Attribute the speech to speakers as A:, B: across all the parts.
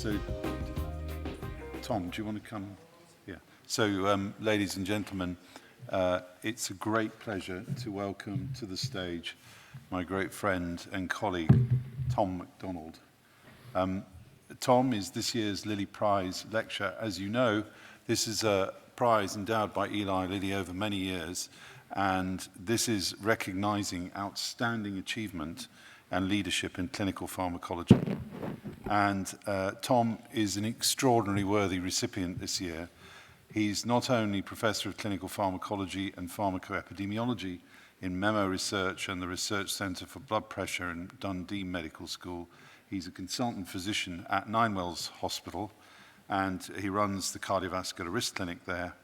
A: So, Tom, do you want to come? Yeah. So, ladies and gentlemen, it's a great pleasure to welcome to the stage my great friend and colleague, Tom MacDonald. Tom is this year's Lilly Prize Lecture. As you know, this is a prize endowed by Eli Lilly over many years, and this is recognizing outstanding achievement and leadership in clinical pharmacology. And Tom is an extraordinarily worthy recipient this year. He's not only Professor of Clinical Pharmacology and Pharmacoepidemiology in Memo Research and the Research Centre for Blood Pressure in Dundee Medical School, he's a consultant physician at Ninewells Hospital, and he runs the cardiovascular risk clinic there.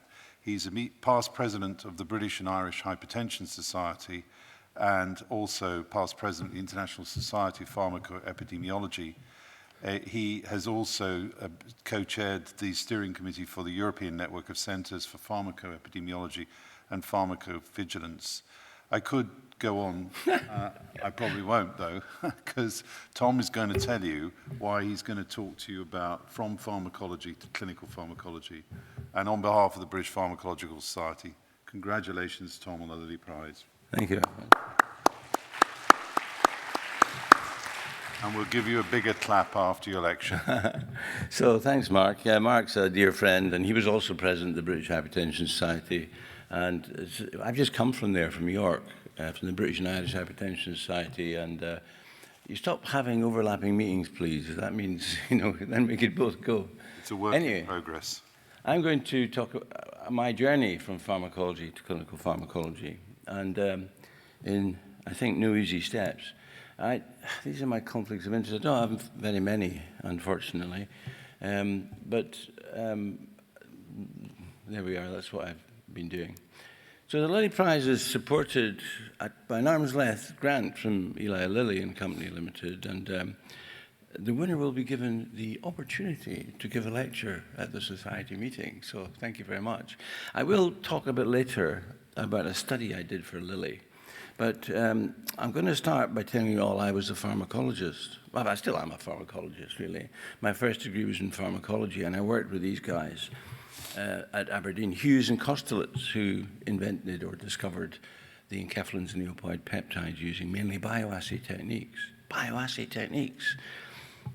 A: He's a past president of the British and Irish Hypertension Society, and also past president of the International Society of Pharmacoepidemiology. He has also co-chaired the steering committee for the European Network of Centres for Pharmacoepidemiology and Pharmacovigilance. I could go on, I probably won't though, because Tom is going to tell you why he's going to talk to you about from pharmacology to clinical pharmacology. And on behalf of the British Pharmacological Society, congratulations, Tom, on the Lilly Prize.
B: Thank you.
A: And we'll give you a bigger clap after your lecture.
B: So thanks, Mark. Yeah, Mark's a dear friend, and he was also president of the British Hypertension Society. And I've just come from there, from York, from the British and Irish Hypertension Society. And you stop having overlapping meetings, please. That means, then we could both go.
A: It's a work in progress.
B: I'm going to talk about my journey from pharmacology to clinical pharmacology. And in, I think, no easy steps. These are my conflicts of interest. I don't have very many, unfortunately. But there we are. That's what I've been doing. So the Lilly Prize is supported by an arm's length grant from Eli Lilly and Company Limited. And the winner will be given the opportunity to give a lecture at the society meeting. So thank you very much. I will talk a bit later about a study I did for Lilly. But I'm going to start by telling you all I was a pharmacologist. Well, I still am a pharmacologist, really. My first degree was in pharmacology, and I worked with these guys at Aberdeen, Hughes and Kostelitz, who invented or discovered the enkephalins and the opioid peptides using mainly bioassay techniques. Bioassay techniques.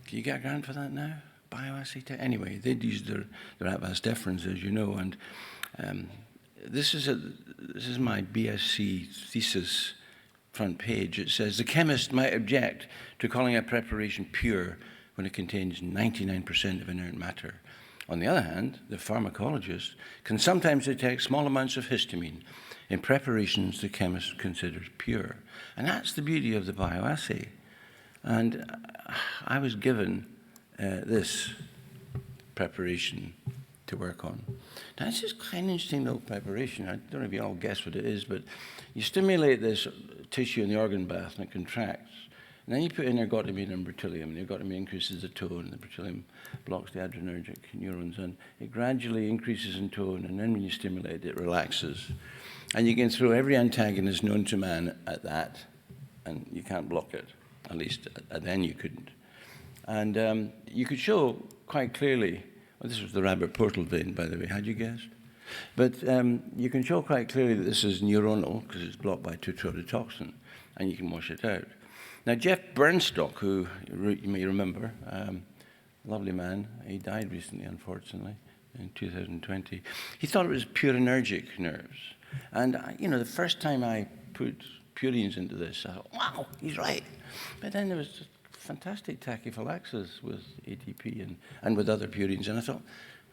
B: Can you get a grant for that now? Bioassay techniques? Anyway, they'd used their Atlas deferens, as you know, and this is my BSc thesis front page. It says, the chemist might object to calling a preparation pure when it contains 99% of inert matter. On the other hand, the pharmacologist can sometimes detect small amounts of histamine in preparations the chemist considers pure. And that's the beauty of the bioassay. And I was given this preparation to work on. Now, it's just quite an interesting little preparation. I don't know if you all guess what it is, but you stimulate this tissue in the organ bath and it contracts. And then you put in ergotamine and beryllium, and the ergotamine increases the tone, and the beryllium blocks the adrenergic neurons, and it gradually increases in tone, and then when you stimulate it, relaxes. And you can throw every antagonist known to man at that, and you can't block it. At least then you couldn't. And you could show quite clearly. Well, this was the rabbit portal vein, by the way. Had you guessed? But you can show quite clearly that this is neuronal because it's blocked by tetrodotoxin, and you can wash it out. Now, Jeff Bernstock, who you may remember, lovely man, he died recently, unfortunately, in 2020. He thought it was purinergic nerves. And, the first time I put purines into this, I thought, wow, he's right. But then there was just fantastic tachyphylaxis with ATP and with other purines. And I thought,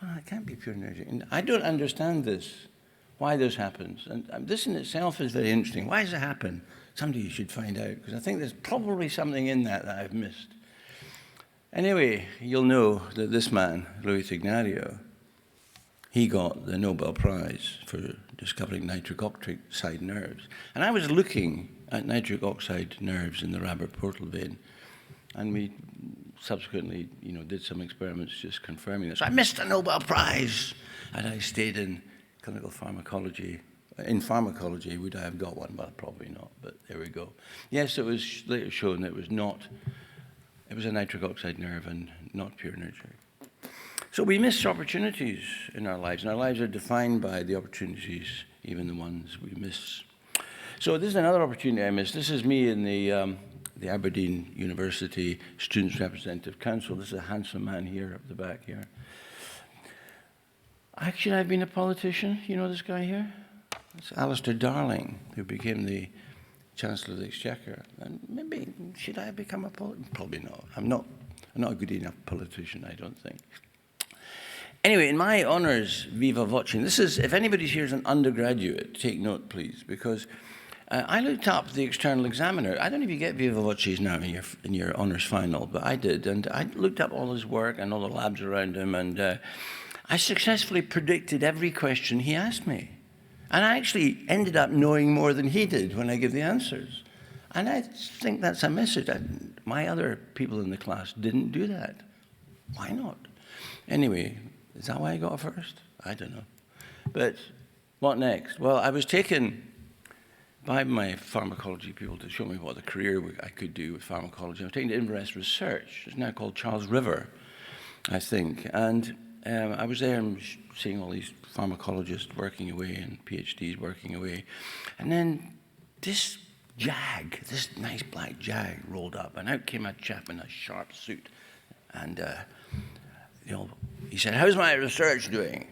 B: well, it can't be purinergic. And I don't understand this, why this happens. And this in itself is very interesting. Why does it happen? Somebody should find out, because I think there's probably something in that I've missed. Anyway, you'll know that this man, Luis Ignario, he got the Nobel Prize for discovering nitric oxide nerves. And I was looking at nitric oxide nerves in the rabbit portal vein. And we subsequently, did some experiments just confirming this. I missed a Nobel Prize, and I stayed in clinical pharmacology. In pharmacology, would I have got one? Well, probably not, but there we go. Yes, it was later shown that it was a nitric oxide nerve and not purinergic. So we miss opportunities in our lives, and our lives are defined by the opportunities, even the ones we miss. So this is another opportunity I missed. This is me in the Aberdeen University Students' Representative Council. This is a handsome man here up the back here. Actually, I've been a politician. You know this guy here? It's Alistair Darling, who became the Chancellor of the Exchequer. And maybe, should I become a politician? Probably not. I'm not a good enough politician, I don't think. Anyway, in my honours, viva voce, this is, if anybody's here is an undergraduate, take note, please, because I looked up the external examiner. I don't know if you get viva voces now in your honours final, but I did, and I looked up all his work and all the labs around him, and I successfully predicted every question he asked me. And I actually ended up knowing more than he did when I give the answers. And I think that's a message. My other people in the class didn't do that. Why not? Anyway, is that why I got a first? I don't know. But what next? Well, I was taken by my pharmacology people to show me what the career I could do with pharmacology. I was taken to Inverness Research. It's now called Charles River, I think. And I was there and seeing all these pharmacologists working away and PhDs working away. And then this Jag, this nice black Jag rolled up, and out came a chap in a sharp suit. And, he said, "How's my research doing?"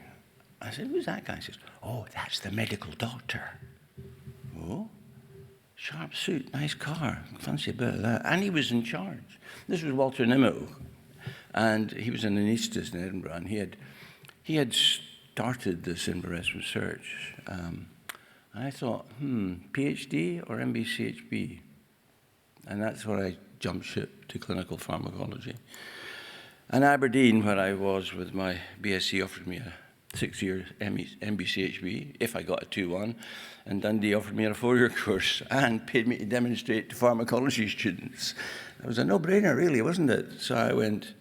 B: I said, "Who's that guy?" He says, "Oh, that's the medical doctor." Oh, sharp suit, nice car, fancy a bit of that. And he was in charge. This was Walter Nimmo, and he was an anaesthetist in Edinburgh, and he had started this Inverness Research. And I thought, PhD or MBCHB? And that's where I jumped ship to clinical pharmacology. And Aberdeen, where I was with my BSc, offered me a 6-year MBCHB, if I got a 2-1, and Dundee offered me a 4-year course and paid me to demonstrate to pharmacology students. It was a no-brainer, really, wasn't it? So I went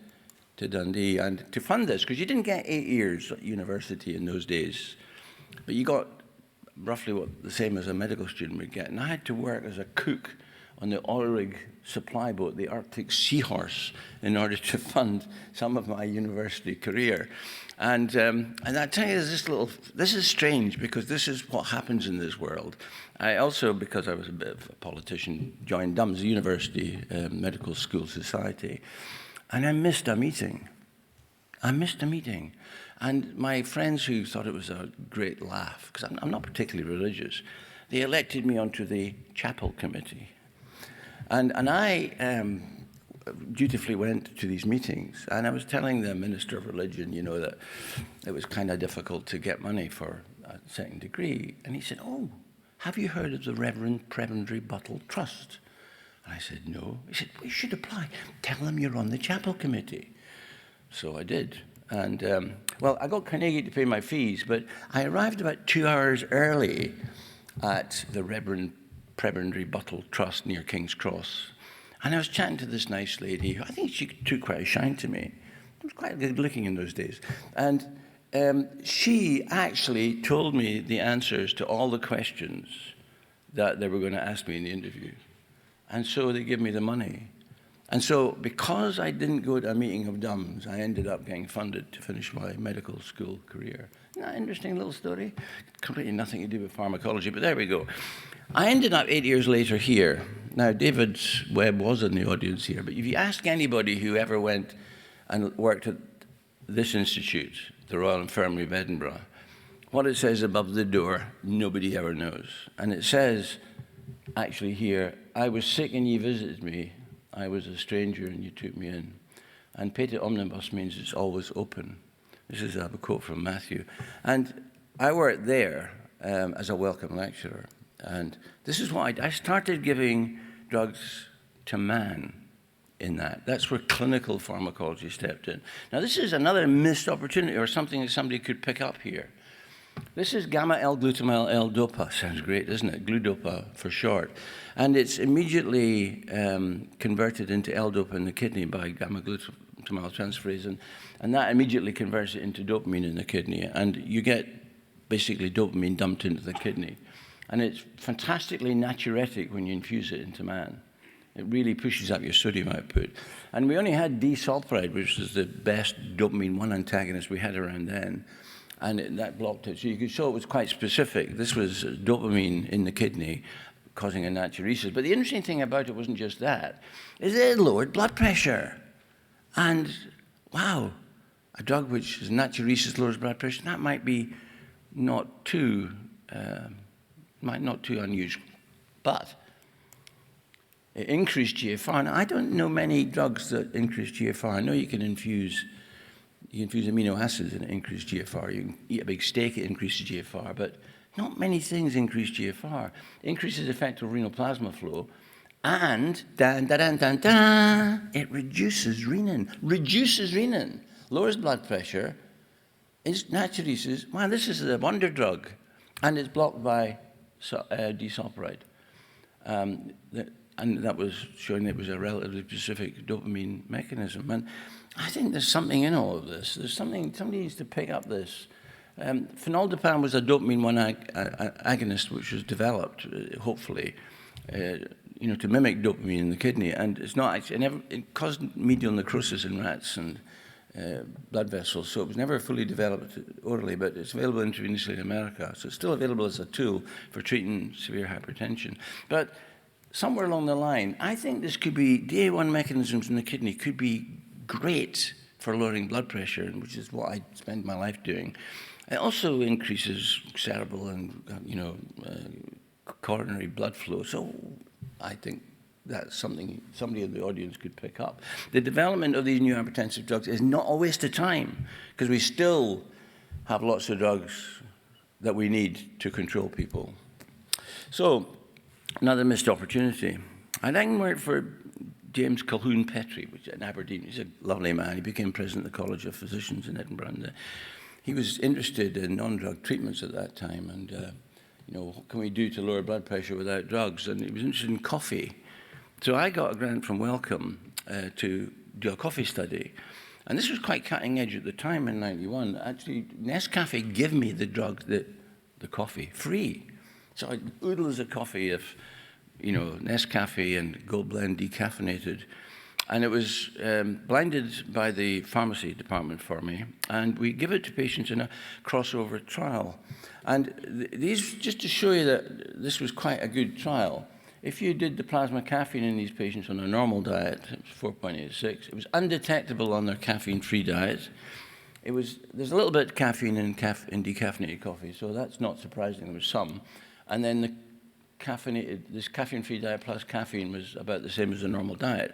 B: to Dundee, and to fund this, because you didn't get 8 years at university in those days, but you got roughly the same as a medical student would get. And I had to work as a cook on the oil rig supply boat, the Arctic Seahorse, in order to fund some of my university career. And I tell you, this is strange, because this is what happens in this world. I also, because I was a bit of a politician, joined DUMS, the University Medical School Society, and I missed a meeting. And my friends who thought it was a great laugh, because I'm not particularly religious, they elected me onto the chapel committee. And I dutifully went to these meetings, and I was telling the Minister of Religion, that it was kind of difficult to get money for a second degree. And he said, "Oh, have you heard of the Reverend Prebendary Buttle Trust?" And I said, "No." He said, "Well, you should apply. Tell them you're on the chapel committee." So I did. And, I got Carnegie to pay my fees, but I arrived about 2 hours early at the Reverend Prebendary Buttle Trust near King's Cross. And I was chatting to this nice lady, who I think she took quite a shine to me. I was quite good looking in those days. And she actually told me the answers to all the questions that they were going to ask me in the interview. And so they gave me the money. And so because I didn't go to a meeting of DUMS, I ended up getting funded to finish my medical school career. Isn't that an interesting little story? Completely nothing to do with pharmacology, but there we go. I ended up 8 years later here. Now, David Webb was in the audience here, but if you ask anybody who ever went and worked at this institute, the Royal Infirmary of Edinburgh, what it says above the door, nobody ever knows. And it says, actually here, "I was sick and ye visited me. I was a stranger and you took me in." And Pete Omnibus means it's always open. This is a quote from Matthew. And I worked there as a welcome lecturer. And this is why I started giving drugs to man in that. That's where clinical pharmacology stepped in. Now, this is another missed opportunity, or something that somebody could pick up here. This is gamma-L-glutamyl L-DOPA. Sounds great, doesn't it? Gludopa for short. And it's immediately converted into L-DOPA in the kidney by gamma-glutamyl transferase, and that immediately converts it into dopamine in the kidney, and you get basically dopamine dumped into the kidney. And it's fantastically natriuretic when you infuse it into man. It really pushes up your sodium output. And we only had D-sulfuride, which was the best dopamine 1 antagonist we had around then, and that blocked it. So you could show it was quite specific. This was dopamine in the kidney causing a natriuresis. But the interesting thing about it wasn't just that, is it lowered blood pressure. And wow, a drug which is natriuresis lowers blood pressure, that might be not too unusual. But it increased GFR. Now, I don't know many drugs that increase GFR. I know you can infuse amino acids and increase GFR. You can eat a big steak, it increases GFR, but not many things increase GFR. It increases effective renal plasma flow, and it reduces renin, lowers blood pressure, is natriuresis. Wow, this is a wonder drug, and it's blocked by D-sulfuride. And that was showing it was a relatively specific dopamine mechanism. And I think there's something in all of this. There's something, somebody needs to pick up this. Phenoldipan was a dopamine 1 agonist which was developed, hopefully, to mimic dopamine in the kidney. And it's not actually, it caused medial necrosis in rats and blood vessels, so it was never fully developed orally, but it's available intravenously in America. So it's still available as a tool for treating severe hypertension. But somewhere along the line, I think this could be, DA1 mechanisms in the kidney could be great for lowering blood pressure, which is what I spend my life doing. It also increases cerebral and, coronary blood flow. So I think that's something somebody in the audience could pick up. The development of these new hypertensive drugs is not a waste of time, because we still have lots of drugs that we need to control people. So, another missed opportunity. I then worked for James Calhoun Petrie, which in Aberdeen. He's a lovely man. He became president of the College of Physicians in Edinburgh. And, he was interested in non-drug treatments at that time, and what can we do to lower blood pressure without drugs? And he was interested in coffee. So I got a grant from Wellcome to do a coffee study. And this was quite cutting edge at the time in '91. Actually, Nescafe gave me the drug, the coffee, free. So I oodles of coffee of, Nescafe and Gold Blend decaffeinated. And it was blinded by the pharmacy department for me. And we give it to patients in a crossover trial. And these, just to show you that this was quite a good trial, if you did the plasma caffeine in these patients on a normal diet, it was 4.86, it was undetectable on their caffeine-free diet. There's a little bit of caffeine in decaffeinated coffee, so that's not surprising, there was some. And then this caffeine-free diet plus caffeine was about the same as a normal diet.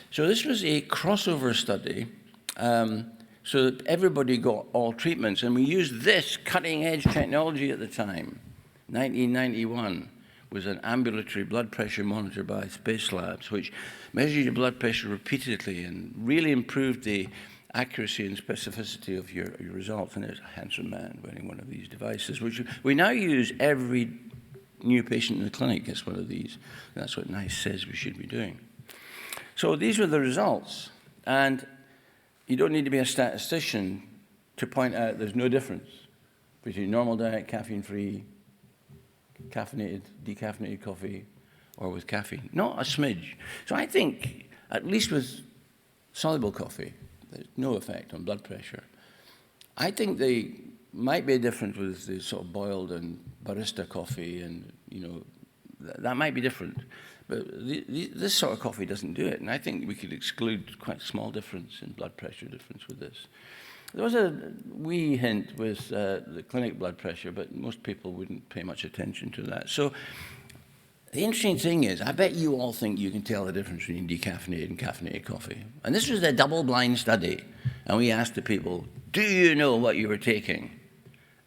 B: So this was a crossover study, so that everybody got all treatments, and we used this cutting-edge technology at the time. 1991 was an ambulatory blood pressure monitor by Space Labs, which measured your blood pressure repeatedly and really improved the accuracy and specificity of your results. And there's a handsome man wearing one of these devices, which we now use every new patient in the clinic gets one of these. That's what NICE says we should be doing. So these were the results. And you don't need to be a statistician to point out there's no difference between normal diet, caffeine-free, caffeinated, decaffeinated coffee, or with caffeine. Not a smidge. So I think, at least with soluble coffee, there's no effect on blood pressure. I think there might be a difference with the sort of boiled and barista coffee, and, that might be different. But this sort of coffee doesn't do it, and I think we could exclude quite a small difference in blood pressure difference with this. There was a wee hint with the clinic blood pressure, but most people wouldn't pay much attention to that. So the interesting thing is, I bet you all think you can tell the difference between decaffeinated and caffeinated coffee. And this was a double-blind study, and we asked the people, do you know what you were taking?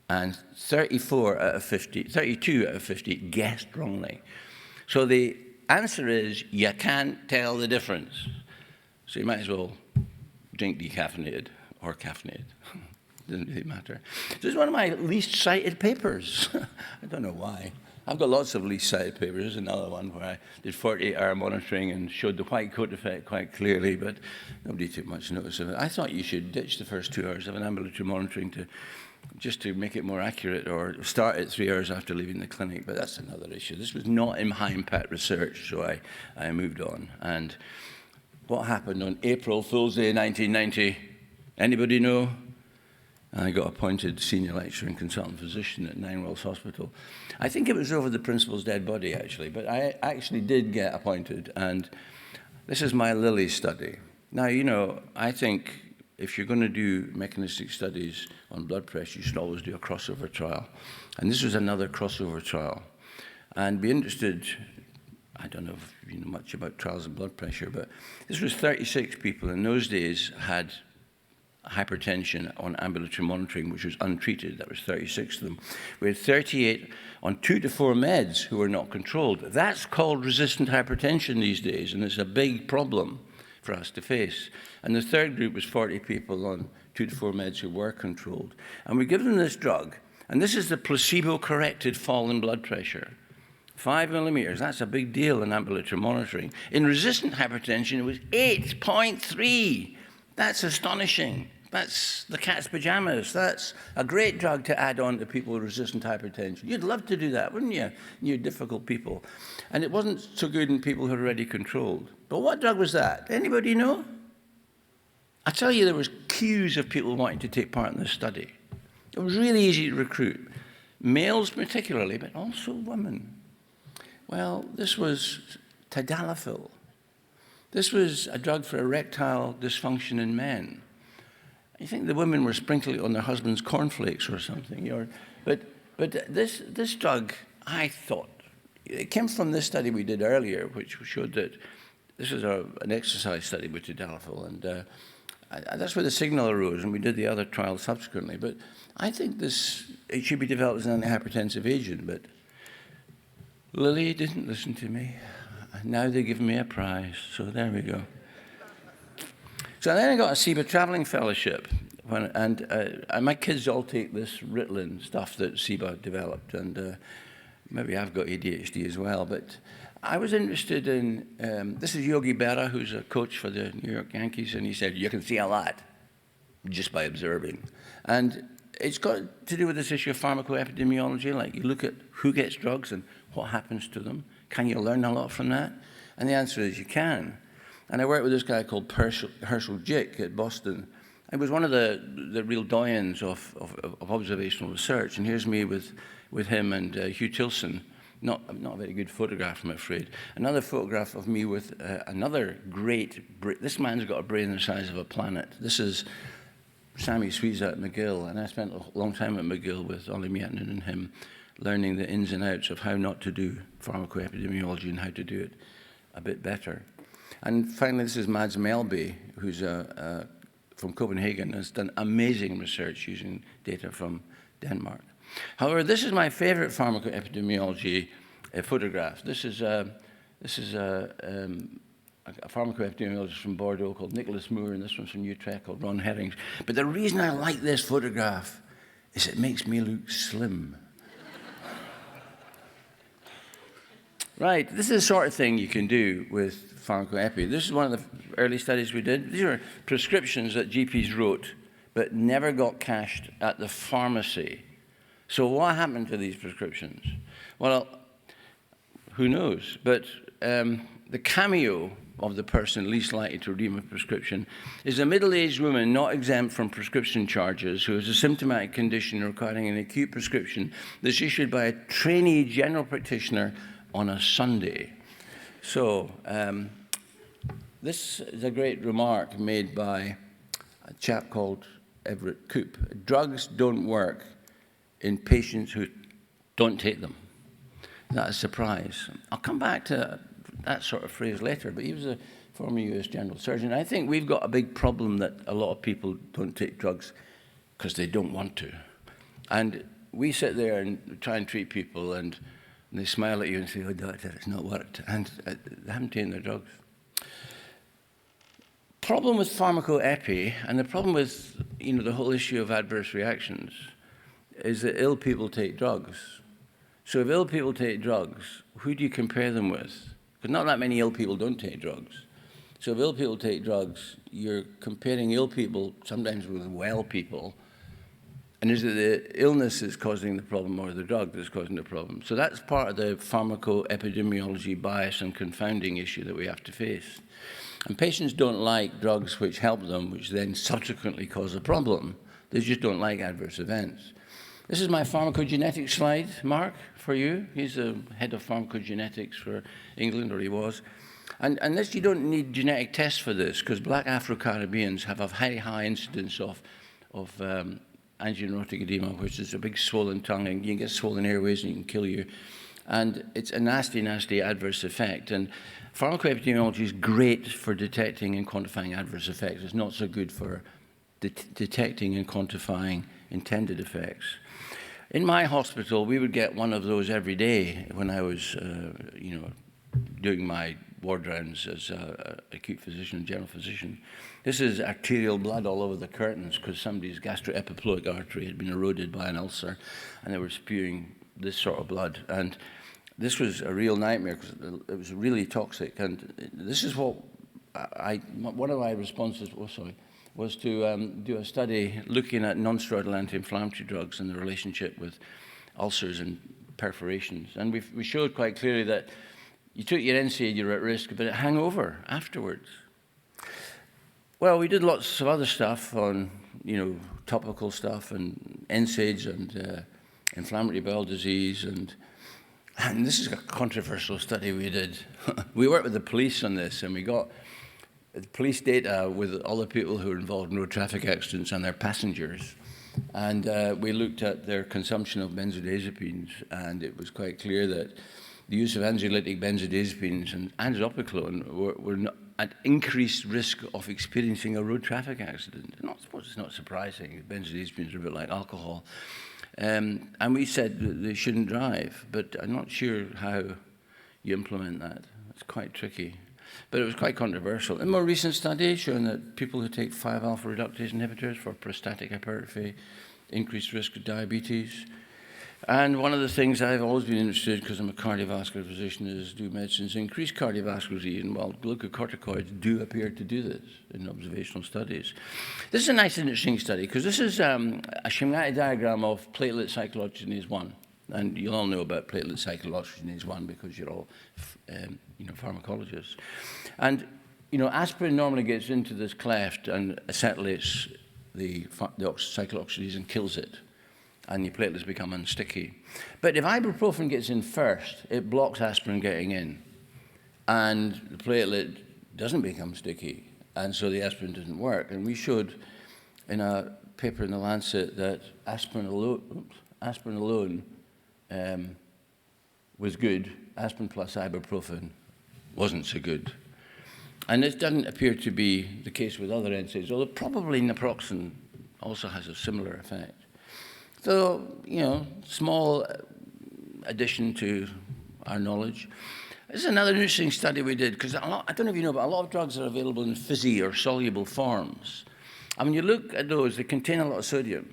B: And 32 out of 50 guessed wrongly. So the answer is, you can't tell the difference. So you might as well drink decaffeinated or caffeinated. Doesn't really matter. This is one of my least cited papers. I don't know why. I've got lots of least-cited papers. There's another one where I did 48-hour monitoring and showed the white coat effect quite clearly, but nobody took much notice of it. I thought you should ditch the first 2 hours of an ambulatory monitoring just to make it more accurate, or start it 3 hours after leaving the clinic, but that's another issue. This was not in high-impact research, so I moved on. And what happened on April Fool's Day 1990? Anybody know? I got appointed senior lecturer and consultant physician at Ninewells Hospital. I think it was over the principal's dead body, actually, but I actually did get appointed, and this is my Lilly study. Now, you know, I think if you're going to do mechanistic studies on blood pressure, you should always do a crossover trial. And this was another crossover trial. And be interested, I don't know if you know much about trials of blood pressure, but this was 36 people in those days had hypertension on ambulatory monitoring, which was untreated. That was 36 of them. We had 38 on 2 to 4 meds who were not controlled. That's called resistant hypertension these days, and it's a big problem for us to face. And the third group was 40 people on 2 to 4 meds who were controlled. And we give them this drug, and this is the placebo-corrected fall in blood pressure. 5 millimeters, that's a big deal in ambulatory monitoring. In resistant hypertension, it was 8.3. That's astonishing. That's the cat's pajamas. That's a great drug to add on to people with resistant hypertension. You'd love to do that, wouldn't you? You're difficult people. And it wasn't so good in people who are already controlled. But what drug was that? Anybody know? I tell you, there was queues of people wanting to take part in this study. It was really easy to recruit. Males particularly, but also women. Well, this was tadalafil. This was a drug for erectile dysfunction in men. You think the women were sprinkling it on their husband's cornflakes or something. But this drug, I thought, it came from this study we did earlier, which showed that this was an exercise study with tadalafil, and that's where the signal arose, and we did the other trial subsequently. But I think it should be developed as an antihypertensive agent, but Lilly didn't listen to me. Now they give me a prize, so there we go. So then I got a SIBA traveling fellowship, and my kids all take this Ritalin stuff that SIBA developed, and maybe I've got ADHD as well, but I was interested in, this is Yogi Berra, who's a coach for the New York Yankees, and he said, you can see a lot just by observing. And it's got to do with this issue of pharmacoepidemiology, like you look at who gets drugs and what happens to them. Can you learn a lot from that? And the answer is you can. And I worked with this guy called Herschel Jick at Boston. He was one of the real doyens of observational research. And here's me with him and Hugh Tilson. Not a very good photograph, I'm afraid. Another photograph of me with another this man's got a brain the size of a planet. This is Sammy Suiza at McGill, and I spent a long time at McGill with Ollie Mietinen and him, learning the ins and outs of how not to do pharmacoepidemiology and how to do it a bit better. And finally, this is Mads Melby, who's from Copenhagen, has done amazing research using data from Denmark. However, this is my favorite pharmacoepidemiology photograph. This is a pharmacoepidemiologist from Bordeaux called Nicholas Moore, and this one's from Utrecht called Ron Herrings. But the reason I like this photograph is it makes me look slim. Right, this is the sort of thing you can do with pharmacoepi. This is one of the early studies we did. These are prescriptions that GPs wrote, but never got cashed at the pharmacy. So what happened to these prescriptions? Well, who knows? But the cameo of the person least likely to redeem a prescription is a middle-aged woman not exempt from prescription charges who has a symptomatic condition requiring an acute prescription that's issued by a trainee general practitioner on a Sunday. So this is a great remark made by a chap called Everett Koop. Drugs don't work in patients who don't take them. That's a surprise. I'll come back to that sort of phrase later, but he was a former US general surgeon. I think we've got a big problem that a lot of people don't take drugs because they don't want to. And we sit there and try and treat people, and they smile at you and say, oh, doctor, it's not worked. And they haven't taken their drugs. Problem with pharmacoepi, and the problem with the whole issue of adverse reactions, is that ill people take drugs. So if ill people take drugs, who do you compare them with? Because not that many ill people don't take drugs. So if ill people take drugs, you're comparing ill people sometimes with well people. And is it the illness that's causing the problem or the drug that's causing the problem? So that's part of the pharmacoepidemiology bias and confounding issue that we have to face. And patients don't like drugs which help them, which then subsequently cause a problem. They just don't like adverse events. This is my pharmacogenetics slide, Mark, for you. He's the head of pharmacogenetics for England, or he was. And this, you don't need genetic tests for this, because black Afro-Caribbeans have a very high incidence of angioneurotic edema, which is a big swollen tongue, and you can get swollen airways and you can kill you. And it's a nasty, nasty adverse effect. And pharmacoepidemiology is great for detecting and quantifying adverse effects. It's not so good for detecting and quantifying intended effects. In my hospital, we would get one of those every day when I was, doing my ward rounds as an acute physician, general physician. This is arterial blood all over the curtains because somebody's gastroepiploic artery had been eroded by an ulcer, and they were spewing this sort of blood. And this was a real nightmare because it was really toxic. And this is what one of my responses was to do a study looking at non-steroidal anti-inflammatory drugs and the relationship with ulcers and perforations. And we showed quite clearly that you took your NSAID, you're at risk, but it hung over afterwards. Well, we did lots of other stuff on, topical stuff and NSAIDs and inflammatory bowel disease. And this is a controversial study we did. We worked with the police on this, and we got the police data with all the people who were involved in road traffic accidents and their passengers. And we looked at their consumption of benzodiazepines, and it was quite clear that the use of anxiolytic benzodiazepines and anadopacolone were not at increased risk of experiencing a road traffic accident. And I suppose it's not surprising. Benzodiazepines are a bit like alcohol. And we said that they shouldn't drive, but I'm not sure how you implement that. It's quite tricky. But it was quite controversial. A more recent study showing that people who take 5-alpha reductase inhibitors for prostatic hypertrophy increased risk of diabetes. And one of the things I've always been interested in, because I'm a cardiovascular physician, is do medicines increase cardiovascular disease? And well, glucocorticoids do appear to do this in observational studies. This is a nice, interesting study, because this is a schematic diagram of platelet cyclooxygenase 1. And you'll all know about platelet cyclooxygenase 1 because you're all, pharmacologists. And, aspirin normally gets into this cleft and acetylates the cyclooxygenase and kills it, and your platelets become unsticky. But if ibuprofen gets in first, it blocks aspirin getting in, and the platelet doesn't become sticky, and so the aspirin doesn't work. And we showed in a paper in The Lancet that aspirin alone was good. Aspirin plus ibuprofen wasn't so good. And this doesn't appear to be the case with other NSAIDs, although probably naproxen also has a similar effect. So, small addition to our knowledge. This is another interesting study we did, because I don't know if you know, but a lot of drugs are available in fizzy or soluble forms. And when you look at those, they contain a lot of sodium.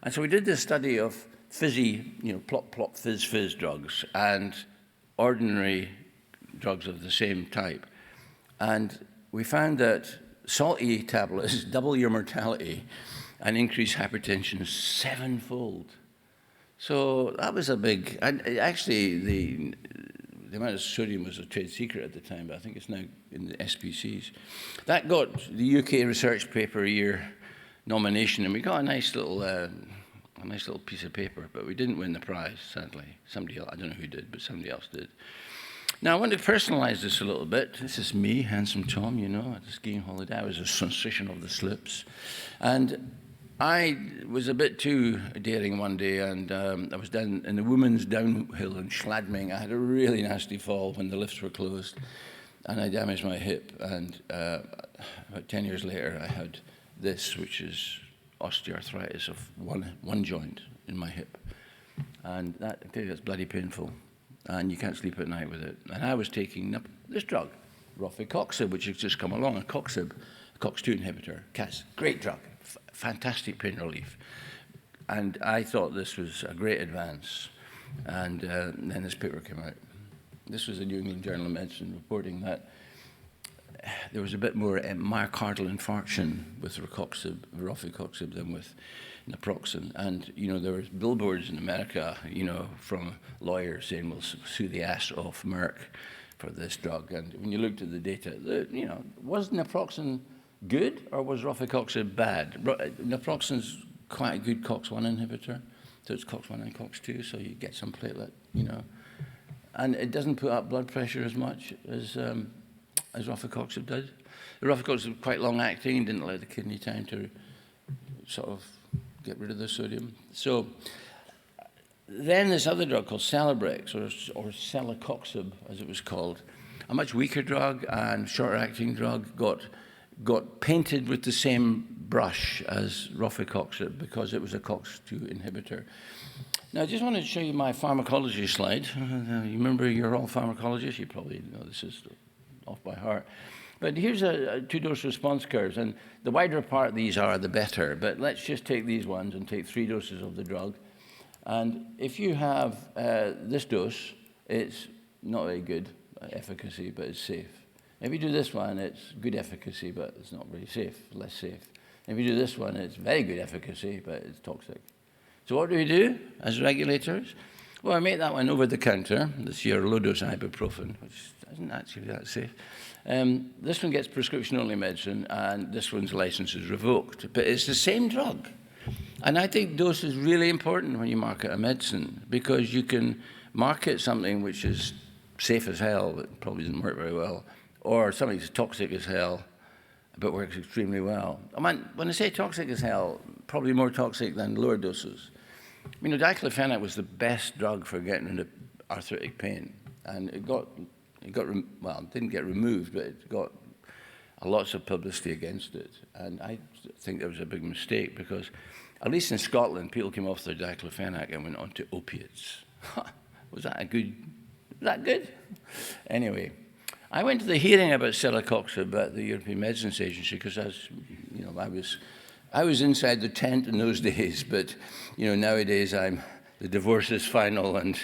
B: And so we did this study of fizzy, plop, plop, fizz, fizz drugs and ordinary drugs of the same type. And we found that salty tablets double your mortality and increase hypertension 7-fold. So that was a big, and actually the amount of sodium was a trade secret at the time, but I think it's now in the SPCs. That got the UK Research Paper a Year nomination, and we got a nice little piece of paper, but we didn't win the prize, sadly. Somebody else, I don't know who did, but somebody else did. Now, I want to personalize this a little bit. This is me, handsome Tom, at the skiing holiday. I was a sensation of the slips. And I was a bit too daring one day, and I was down in the women's downhill in Schladming. I had a really nasty fall when the lifts were closed, and I damaged my hip. And about 10 years later, I had this, which is osteoarthritis of one joint in my hip. And that's bloody painful. And you can't sleep at night with it. And I was taking this drug, rofecoxib, which has just come along, a COX-2 inhibitor, CAS, great drug, fantastic pain relief. And I thought this was a great advance. And then this paper came out. This was the New England Journal of Medicine reporting that there was a bit more myocardial infarction with rofecoxib than with naproxen. And, there was billboards in America, from lawyers saying, we'll sue the ass off Merck for this drug. And when you looked at the data, was naproxen good or was rofecoxib bad? Naproxen's quite a good COX-1 inhibitor. So it's COX-1 and COX-2, so you get some platelet, And it doesn't put up blood pressure as much as rofecoxib did. The rofecoxib was quite long-acting and didn't allow the kidney time to sort of get rid of the sodium. So then this other drug called Celebrex, or celecoxib, as it was called, a much weaker drug and shorter-acting drug, got painted with the same brush as rofecoxib because it was a COX-2 inhibitor. Now, I just wanted to show you my pharmacology slide. You remember you're all pharmacologists? You probably know this is off by heart. But here's a two-dose response curves, and the wider apart these are, the better. But let's just take these ones and take 3 doses of the drug. And if you have this dose, it's not very good efficacy, but it's safe. If you do this one, it's good efficacy, but it's not very safe, less safe. If you do this one, it's very good efficacy, but it's toxic. So what do we do as regulators? Well, I make that one over the counter. This your low-dose ibuprofen, which isn't actually that safe. This one gets prescription-only medicine, and this one's license is revoked. But it's the same drug. And I think dose is really important when you market a medicine, because you can market something which is safe as hell, but probably doesn't work very well, or something that's toxic as hell, but works extremely well. When I say toxic as hell, probably more toxic than lower doses. Diclofenac was the best drug for getting rid of arthritic pain, and it didn't get removed, but it got lots of publicity against it. And I think there was a big mistake because, at least in Scotland, people came off their diclofenac and went on to opiates. Was that good? Anyway, I went to the hearing about celecoxib at the European Medicines Agency because I was inside the tent in those days, but nowadays the divorce is final and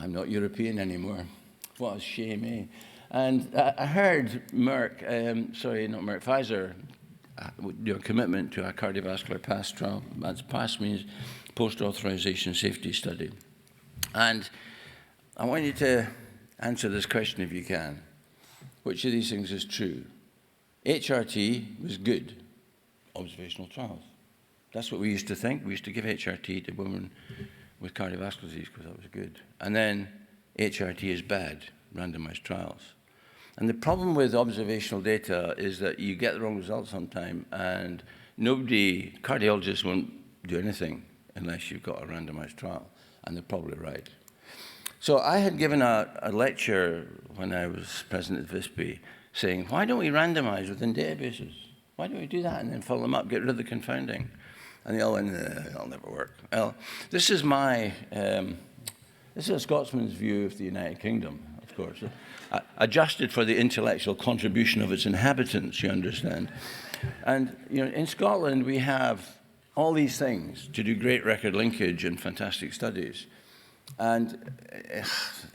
B: I'm not European anymore. What a shame, eh? And I heard Pfizer do a commitment to a cardiovascular PASS trial. That's PASS means post-authorization safety study. And I want you to answer this question if you can. Which of these things is true? HRT was good. Observational trials. That's what we used to think. We used to give HRT to women with cardiovascular disease because that was good. And then HRT is bad, randomized trials. And the problem with observational data is that you get the wrong results sometime, and cardiologists won't do anything unless you've got a randomized trial, and they're probably right. So I had given a lecture when I was president of VISPE saying, why don't we randomize within databases? Why don't we do that and then follow them up, get rid of the confounding? And they all went, it'll never work. Well, this is a Scotsman's view of the United Kingdom, of course, adjusted for the intellectual contribution of its inhabitants, you understand. And in Scotland, we have all these things to do great record linkage and fantastic studies. And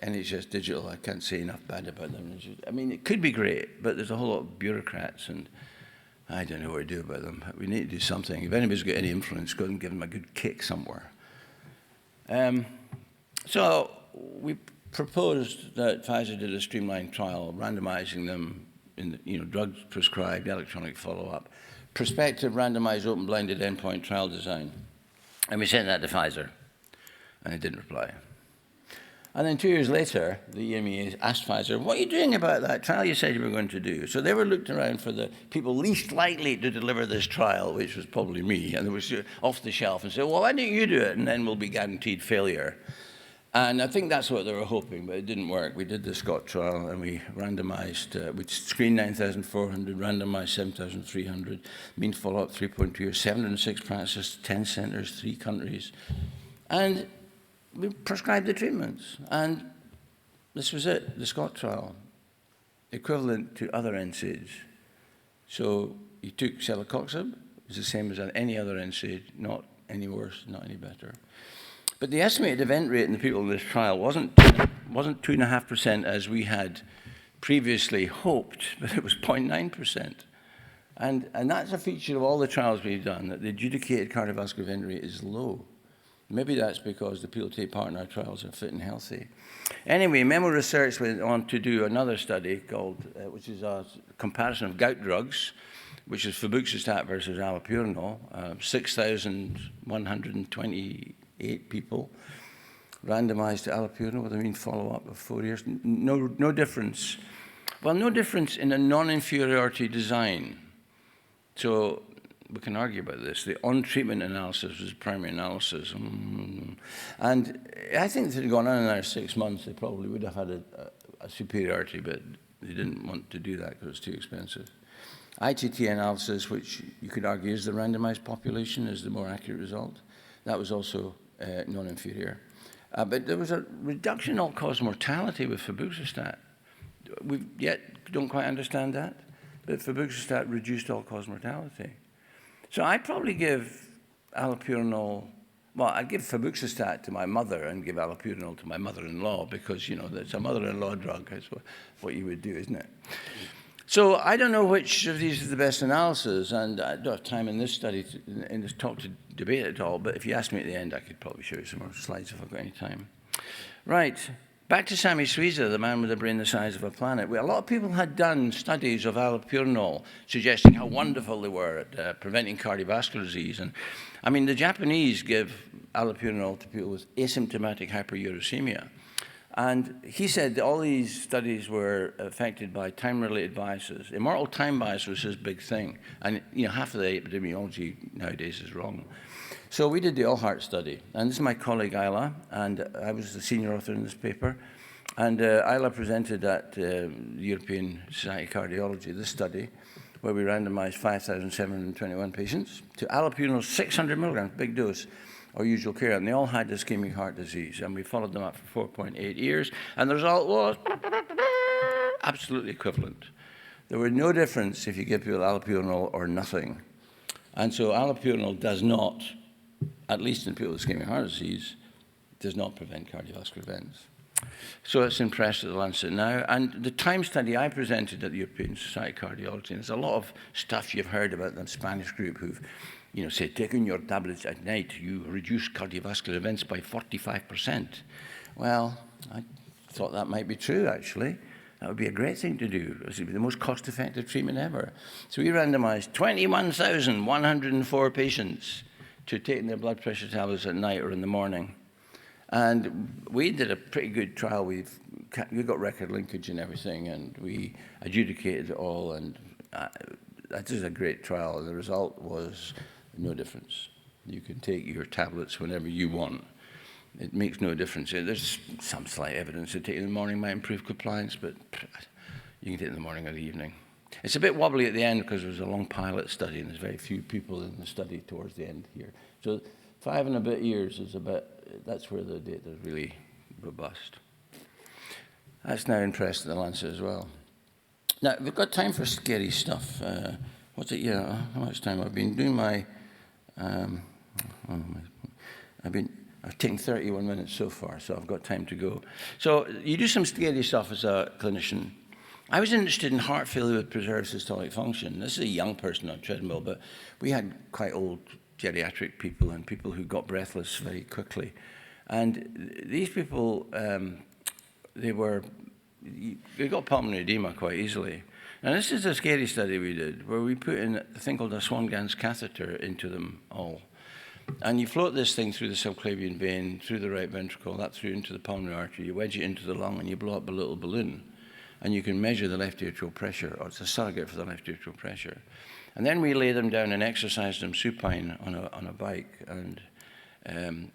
B: NHS Digital, I can't say enough bad about them. It could be great, but there's a whole lot of bureaucrats, and I don't know what to do about them. We need to do something. If anybody's got any influence, go and give them a good kick somewhere. So we proposed that Pfizer did a streamlined trial, randomizing them in drugs prescribed, electronic follow-up, prospective randomized open-blinded endpoint trial design. And we sent that to Pfizer, and it didn't reply. And then 2 years later, the EMA asked Pfizer, what are you doing about that trial you said you were going to do? So they were looking around for the people least likely to deliver this trial, which was probably me, and it was off the shelf, and said, well, why don't you do it? And then we'll be guaranteed failure. And I think that's what they were hoping, but it didn't work. We did the Scott trial, and we randomized, we screened 9,400, randomized 7,300, mean follow-up 3.2 years, 706 practices, 10 centers, 3 countries. And we prescribed the treatments. And this was it, the Scott trial, equivalent to other NSAIDs. So you took celecoxib, it's the same as any other NSAID, not any worse, not any better. But the estimated event rate in the people in this trial wasn't 2.5% as we had previously hoped, but it was 0.9%. And that's a feature of all the trials we've done, that the adjudicated cardiovascular event rate is low. Maybe that's because the people who take part in our trials are fit and healthy. Anyway, Memo Research went on to do another study called, which is a comparison of gout drugs, which is febuxostat versus allopurinol, 6,128 people randomized to allopurinol with a mean follow-up of 4 years. No difference. Well, no difference in a non-inferiority design. So we can argue about this. The on-treatment analysis was primary analysis. And I think if it had gone on in there 6 months, they probably would have had a superiority, but they didn't want to do that because it was too expensive. ITT analysis, which you could argue is the randomized population, is the more accurate result. That was also non-inferior. But there was a reduction in all-cause mortality with febuxostat. We yet don't quite understand that, but febuxostat reduced all-cause mortality. So I'd probably give allopurinol, well, I'd give febuxostat to my mother and give allopurinol to my mother-in-law because, you know, that's a mother-in-law drug. That's what you would do, isn't it? So I don't know which of these is the best analysis, and I don't have time in this study, in this talk, to debate it all, but if you ask me at the end, I could probably show you some more slides if I've got any time. Right, back to Sami Suiza, the man with a brain the size of a planet. A lot of people had done studies of allopurinol, suggesting how wonderful they were at preventing cardiovascular disease. And I mean, the Japanese give allopurinol to people with asymptomatic hyperuricemia. And he said that all these studies were affected by time-related biases. Immortal time bias was his big thing. And you know, half of the epidemiology nowadays is wrong. So we did the All-Heart study. And this is my colleague, Ayla, and I was the senior author in this paper. And Ayla presented at the European Society of Cardiology this study, where we randomized 5,721 patients to allopurinol 600 milligrams, big dose, or usual care, and they all had ischemic heart disease, and we followed them up for 4.8 years, and the result was absolutely equivalent. There were no difference if you give people allopurinol or nothing. And so allopurinol does not, at least in people with ischemic heart disease, does not prevent cardiovascular events. So it's in press at the Lancet now, and the time study I presented at the European Society of Cardiology, and there's a lot of stuff you've heard about the Spanish group who've say, taking your tablets at night, you reduce cardiovascular events by 45%. Well, I thought that might be true, actually. That would be a great thing to do. It would be the most cost-effective treatment ever. So we randomized 21,104 patients to taking their blood pressure tablets at night or in the morning. And we did a pretty good trial. We got record linkage and everything, and we adjudicated it all, and that is a great trial. And the result was no difference. You can take your tablets whenever you want. It makes no difference. There's some slight evidence that taking in the morning might improve compliance, but you can take it in the morning or the evening. It's a bit wobbly at the end because there was a long pilot study and there's very few people in the study towards the end here. So 5 and a bit years is that's where the data is really robust. That's now in press at the Lancet as well. Now, we've got time for scary stuff. What's it? Yeah, how much time? I've been doing my... I've taken 31 minutes so far, so I've got time to go. So you do some scary stuff as a clinician. I was interested in heart failure with preserved systolic function. This is a young person on treadmill, but we had quite old geriatric people and people who got breathless very quickly. And these people, they got pulmonary edema quite easily. And this is a scary study we did, where we put in a thing called a Swan-Ganz catheter into them all. And you float this thing through the subclavian vein, through the right ventricle, that through into the pulmonary artery, you wedge it into the lung, and you blow up a little balloon. And you can measure the left atrial pressure, or it's a surrogate for the left atrial pressure. And then we lay them down and exercise them supine on a bike. And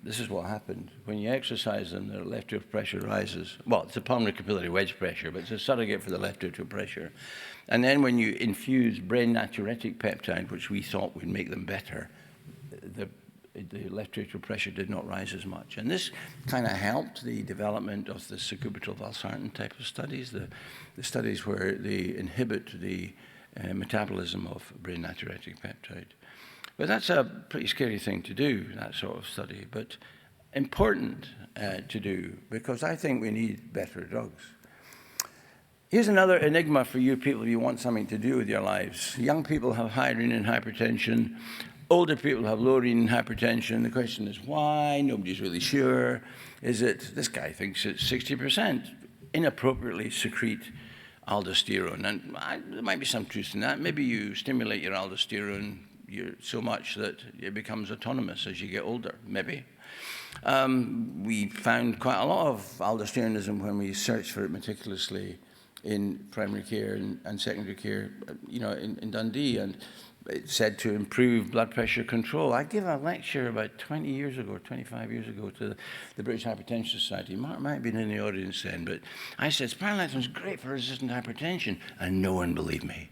B: this is what happened. When you exercise them, their left atrial pressure rises. Well, it's a pulmonary capillary wedge pressure, but it's a surrogate for the left atrial pressure. And then when you infuse brain natriuretic peptide, which we thought would make them better, the left atrial pressure did not rise as much. And this kind of helped the development of the sacubitril/valsartan type of studies, the studies where they inhibit the metabolism of brain natriuretic peptide. But that's a pretty scary thing to do, that sort of study. But important to do, because I think we need better drugs. Here's another enigma for you people if you want something to do with your lives. Young people have high renal hypertension. Older people have low renal hypertension. The question is why? Nobody's really sure. Is it, this guy thinks it's 60% inappropriately secrete aldosterone. And there might be some truth in that. Maybe you stimulate your aldosterone so much that it becomes autonomous as you get older, maybe. We found quite a lot of aldosteronism when we searched for it meticulously in primary care and secondary care, in Dundee, and it's said to improve blood pressure control. I gave a lecture about 20 years ago, 25 years ago, to the British Hypertension Society. Mark might have been in the audience then, but I said, spironolactone is great for resistant hypertension, and no one believed me.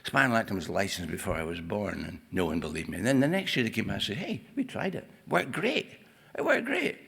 B: Spironolactone was licensed before I was born, and no one believed me. And then the next year they came out and said, hey, we tried it. It worked great. It worked great.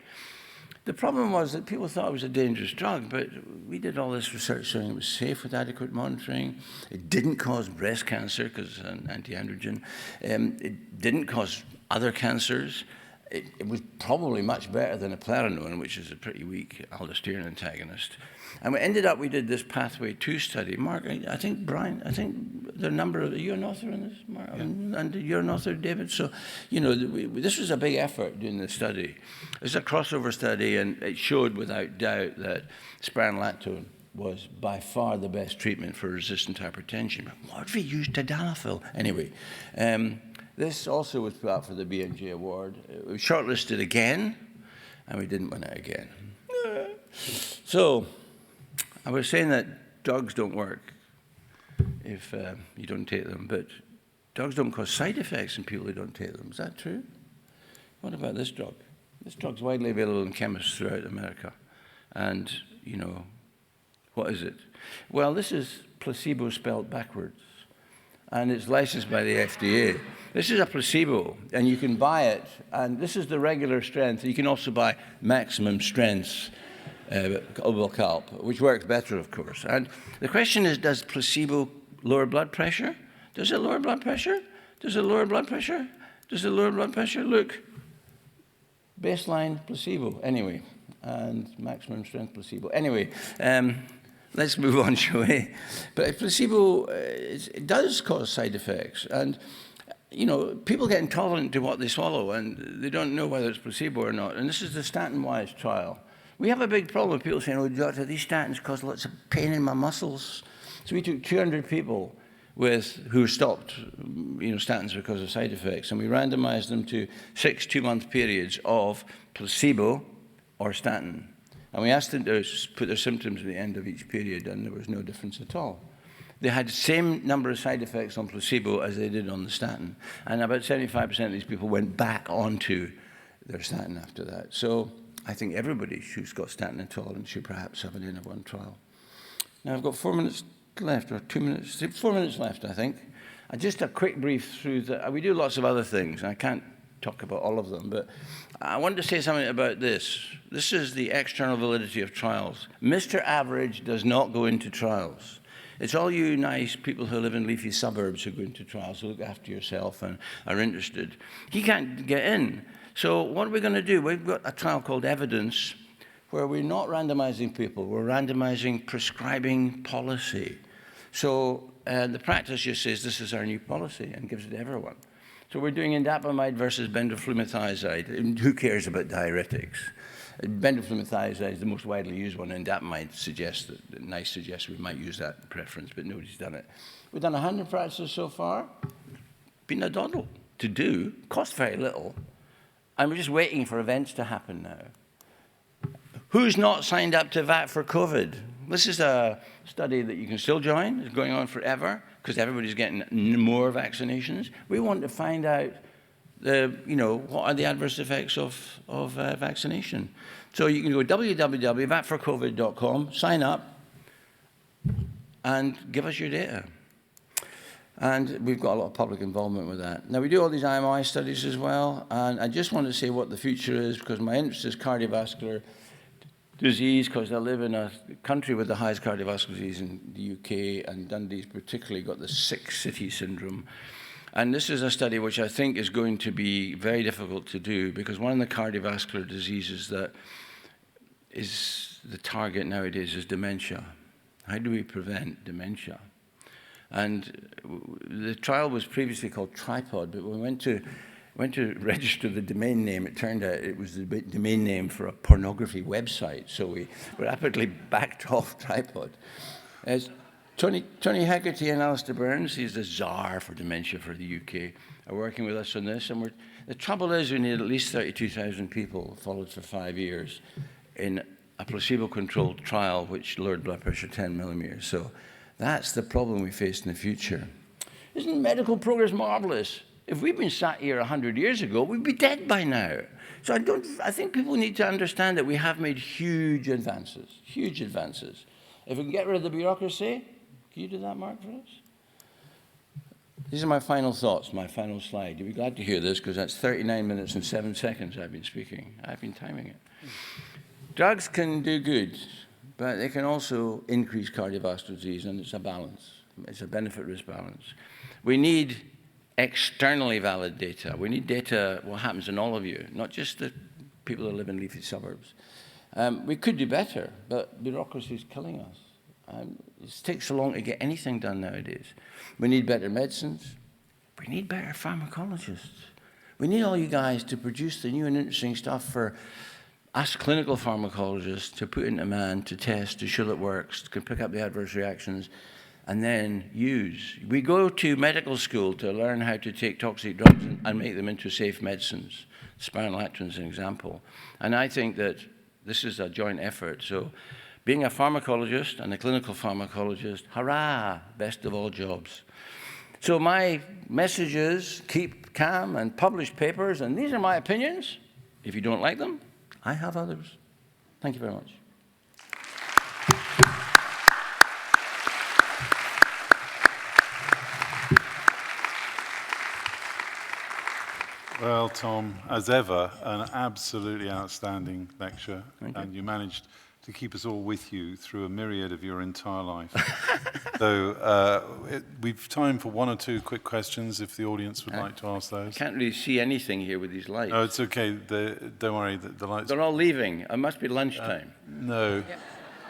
B: The problem was that people thought it was a dangerous drug, but we did all this research showing it was safe with adequate monitoring. It didn't cause breast cancer because it's an anti-androgen. It didn't cause other cancers. It was probably much better than eplerenone, which is a pretty weak aldosterone antagonist. And we did this Pathway 2 study. Mark, I think the number of, are you an author in this, Mark? Yeah. And you're an author, David? So, this was a big effort doing this study. It was a crossover study, and it showed without doubt that spironolactone was by far the best treatment for resistant hypertension. What if we used tadalafil? Anyway, this also was put up for the BMJ award. It was shortlisted again, and we didn't win it again. So, I was saying that drugs don't work if you don't take them, but drugs don't cause side effects in people who don't take them. Is that true? What about this drug? This drug's widely available in chemists throughout America. And, what is it? Well, this is placebo spelled backwards, and it's licensed by the FDA. This is a placebo, and you can buy it, and this is the regular strength. You can also buy maximum strengths, Calp, which works better, of course. And the question is, does placebo lower blood pressure? Does it lower blood pressure? Does it lower blood pressure? Does it lower blood pressure? Look, baseline placebo, anyway, and maximum strength placebo. Anyway, let's move on, shall we? But placebo, it does cause side effects. And, people get intolerant to what they swallow, and they don't know whether it's placebo or not. And this is the statin-wise trial. We have a big problem with people saying, oh, doctor, these statins cause lots of pain in my muscles. So we took 200 people who stopped statins because of side effects, and we randomized them to 6 two-month periods of placebo or statin. And we asked them to put their symptoms at the end of each period, and there was no difference at all. They had the same number of side effects on placebo as they did on the statin. And about 75% of these people went back onto their statin after that. So I think everybody who's got statin intolerance should perhaps have an N-of-1 trial. Now, I've got 4 minutes left, or 2 minutes, 4 minutes left, I think. Just a quick brief through we do lots of other things, and I can't talk about all of them, but I wanted to say something about this. This is the external validity of trials. Mr. Average does not go into trials. It's all you nice people who live in leafy suburbs who go into trials, who look after yourself and are interested. He can't get in. So what are we going to do? We've got a trial called Evidence, where we're not randomizing people. We're randomizing prescribing policy. So the practice just says this is our new policy and gives it to everyone. So we're doing indapamide versus bendoflumethiazide. And who cares about diuretics? Bendoflumethiazide is the most widely used one. Indapamide suggests we might use that in preference, but nobody's done it. We've done 100 practices so far. Been a doddle to do, cost very little. And we're just waiting for events to happen now. Who's not signed up to VAT for COVID? This is a study that you can still join. It's going on forever because everybody's getting more vaccinations. We want to find out what are the adverse effects of vaccination. So you can go www.vatforcovid.com, sign up, and give us your data. And we've got a lot of public involvement with that. Now, we do all these IMI studies as well, and I just want to say what the future is, because my interest is cardiovascular disease, because I live in a country with the highest cardiovascular disease in the UK, and Dundee's particularly got the 6 city syndrome. And this is a study which I think is going to be very difficult to do, because one of the cardiovascular diseases that is the target nowadays is dementia. How do we prevent dementia? And the trial was previously called Tripod, but when we went to register the domain name, it turned out it was the domain name for a pornography website, so we rapidly backed off Tripod. As Tony Hegarty and Alistair Burns, he's the czar for dementia for the UK, are working with us on this. And the trouble is we need at least 32,000 people followed for 5 years in a placebo-controlled trial which lowered blood pressure 10 millimeters. So that's the problem we face in the future. Isn't medical progress marvelous? If we'd been sat here 100 years ago, we'd be dead by now. So I think people need to understand that we have made huge advances, huge advances. If we can get rid of the bureaucracy, can you do that, Mark, for us? These are my final thoughts, my final slide. You'll be glad to hear this, because that's 39 minutes and 7 seconds I've been speaking. I've been timing it. Drugs can do good, but they can also increase cardiovascular disease, and it's a balance. It's a benefit-risk balance. We need externally valid data. We need data, what happens in all of you, not just the people that live in leafy suburbs. We could do better, but bureaucracy is killing us. It takes so long to get anything done nowadays. We need better medicines. We need better pharmacologists. We need all you guys to produce the new and interesting stuff for us clinical pharmacologists to put into man, to test, to show that it works, to pick up the adverse reactions, and then use. We go to medical school to learn how to take toxic drugs and make them into safe medicines. Spironolactone is an example. And I think that this is a joint effort. So being a pharmacologist and a clinical pharmacologist, hurrah, best of all jobs. So my message is keep calm and publish papers, and these are my opinions. If you don't like them, I have others. Thank you very much.
A: Well, Tom, as ever, an absolutely outstanding lecture, and you managed to keep us all with you through a myriad of your entire life. So we've time for one or two quick questions if the audience would like to ask those.
B: I can't really see anything here with these lights.
A: No, it's okay. Don't worry, the lights...
B: They're all leaving. It must be lunchtime.
A: No,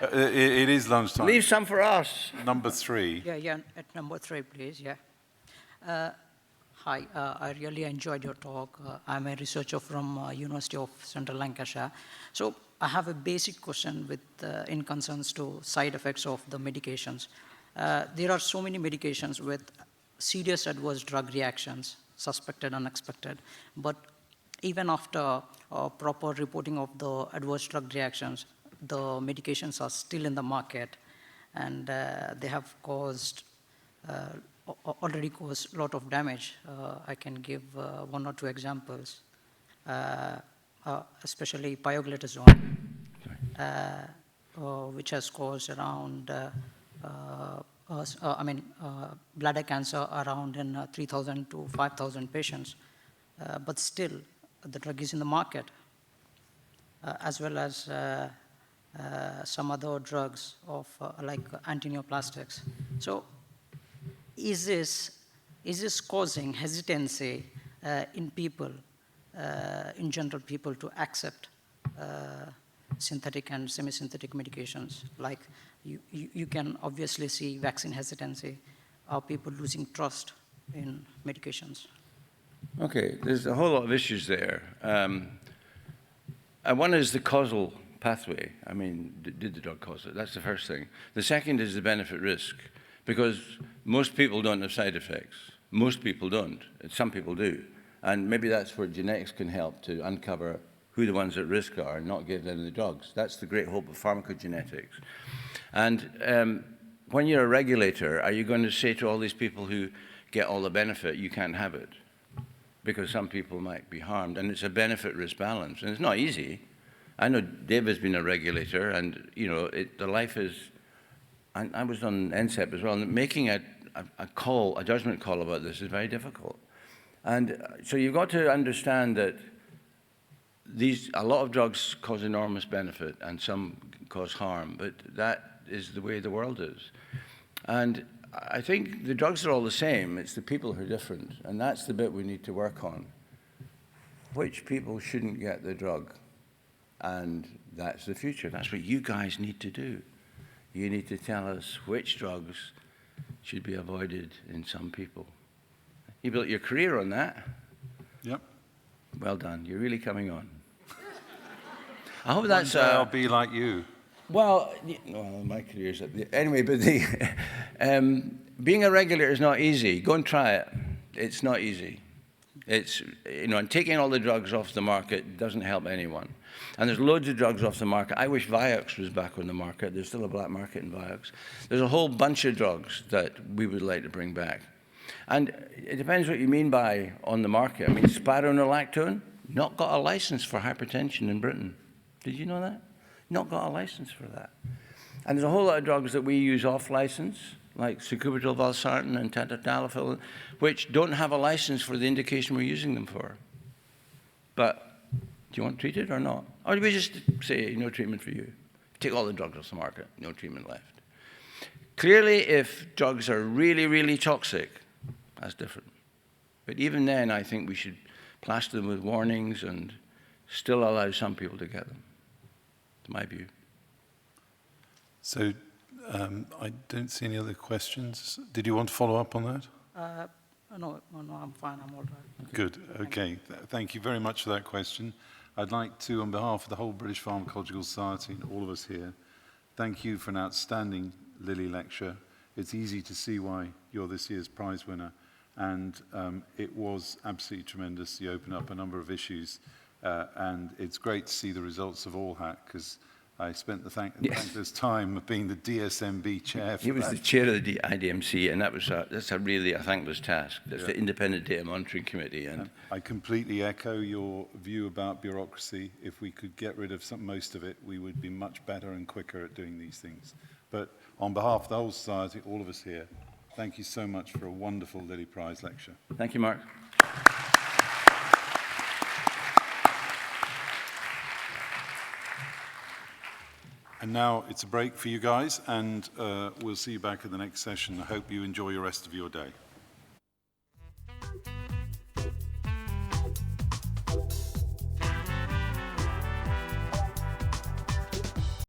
A: it is lunchtime.
B: Leave some for us.
A: Number 3.
C: Yeah, at number 3, please, yeah. Hi, I really enjoyed your talk. I'm a researcher from University of Central Lancashire. So I have a basic question with in concerns to side effects of the medications. There are so many medications with serious adverse drug reactions, suspected, unexpected, but even after proper reporting of the adverse drug reactions, the medications are still in the market, and they have caused already caused a lot of damage. I can give 1 or 2 examples, especially pioglitazone, which has caused around, bladder cancer around in 3,000 to 5,000 patients. But still, the drug is in the market, as well as some other drugs of like antineoplastics. So, is this causing hesitancy in people, in general people, to accept synthetic and semi-synthetic medications? Like you can obviously see vaccine hesitancy. Are people losing trust in medications?
B: Okay, there's a whole lot of issues there. One is the causal pathway. I mean, did the drug cause it? That's the first thing. The second is the benefit risk. Because most people don't have side effects. Most people don't. Some people do. And maybe that's where genetics can help to uncover who the ones at risk are and not give them the drugs. That's the great hope of pharmacogenetics. And when you're a regulator, are you going to say to all these people who get all the benefit, you can't have it? Because some people might be harmed. And it's a benefit-risk balance. And it's not easy. I know David's been a regulator, and you know the life is... And I was on NCEP as well, and making a judgment call about this is very difficult. And so you've got to understand that a lot of drugs cause enormous benefit and some cause harm, but that is the way the world is. And I think the drugs are all the same. It's the people who are different, and that's the bit we need to work on. Which people shouldn't get the drug? And that's the future. That's what you guys need to do. You need to tell us which drugs should be avoided in some people. You built your career on that.
A: Yep.
B: Well done. You're really coming on. I hope
A: One
B: that's...
A: day I'll be like you.
B: Well, my career's at the... Anyway, but being a regulator is not easy. Go and try it. It's not easy. It's, and taking all the drugs off the market doesn't help anyone. And there's loads of drugs off the market. I wish Vioxx was back on the market. There's still a black market in Vioxx. There's a whole bunch of drugs that we would like to bring back. And it depends what you mean by on the market. I mean, spironolactone, not got a license for hypertension in Britain. Did you know that? Not got a license for that. And there's a whole lot of drugs that we use off license, like sacubitril valsartan and tetratalafil, which don't have a license for the indication we're using them for. But do you want treated or not? Or do we just say no treatment for you? Take all the drugs off the market, no treatment left. Clearly, if drugs are really, really toxic, that's different. But even then, I think we should plaster them with warnings and still allow some people to get them. That's my view.
A: So I don't see any other questions. Did you want to follow up on that?
C: No, I'm fine. I'm all right.
A: Good. Okay. Thank you very much for that question. I'd like to, on behalf of the whole British Pharmacological Society and all of us here, thank you for an outstanding Lilly lecture. It's easy to see why you're this year's prize winner. And it was absolutely tremendous. You opened up a number of issues. And it's great to see the results of AllHat, because I spent the thankless time of being the DSMB chair for
B: He was the chair of the IDMC, and that's a really a thankless task. That's the Independent Data Monitoring Committee. And
A: I completely echo your view about bureaucracy. If we could get rid of most of it, we would be much better and quicker at doing these things. But on behalf of the whole society, all of us here, thank you so much for a wonderful Lilly Prize lecture.
B: Thank you, Mark.
A: And now it's a break for you guys, and we'll see you back at the next session. I hope you enjoy the rest of your day.